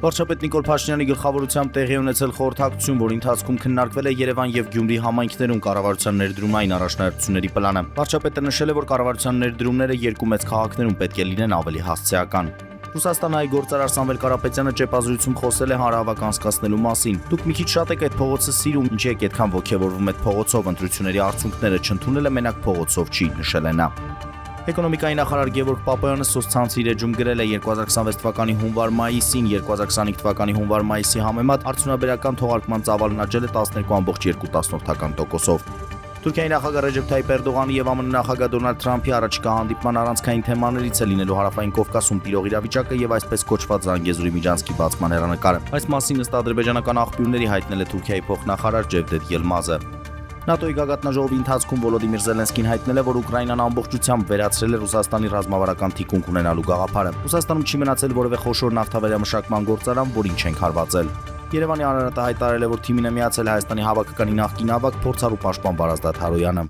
Վարչապետ Նիկոլ Փաշինյանի գլխավորությամբ տեղի ունեցել խորհրդակցություն, որի ընթացքում քննարկվել է Երևան եւ Գյումրի համայնքներում կառավարության ներդրումային առաջնահերթությունների պլանը։ Վարչապետը նշել է, որ կառավարության ներդրումները երկու մեծ քաղաքներում պետք է լինեն ավելի հասցեական։ Ռուսաստանահայ գործարար Սամվել Կարապետյանը ճեպազրույցում խոսել է հանրահավաք անցկացնելու մասին։ Դուք մի քիչ շատ եք այդ փողոցը սիրում, ինչի եք այդքան ոգևորվում այդ փողոցով, ընտրությունների արդյունքները չընդունելը մենակ փողոցով չի, նշել է նա։ Էկոնոմիկայի նախարար Գևորգ Պապոյանը սոցցանցի իր էջում գրել է 2026 թվականի հունվար-մայիսին 2025 թվականի հունվար-մայիսի համեմատ արդյունաբերական թողարկման ծավալն աճել է 12.2%-ով։ Թուրքիայի նախագահ Ռեջեփ Թայիփ Էրդողանի եւ ԱՄՆ նախագահ Դոնալդ Թրամփի առաջիկա հանդիպման առանցքային թեմաներից է լինելու Հարավային Կովկասում տիրող իրավիճակը եւ այսպես կոչված Զանգեզուրի միջանցքի բացման հեռանկարը։ Այս մասին ըստ ադրբեջանական աղբյուրների հայտնել է Թուրքիայի փոխնախարար Ջևդեթ Ելմազը։ ՆԱՏՕ-ի գագաթնաժողովի ընթացքում Վոլոդիմիր Զելենսկին հայտնել է, որ Ուկրաինան ամբողջությամբ վերացրել է Ռուսաստանի ռազմավարական թիկունք ունենալու գաղափարը։ Ռուսաստանում չի մնացել որևէ խոշոր նավթավերամշակման գործարան, որին չենք հարվածել։ Երևանի անհրաժեշտ հայտարարել է, որ թիմին է միացել Հայաստանի հավաքականի նախկին ավագ փորձառու պաշտպան Վարազդատ Հարոյանը։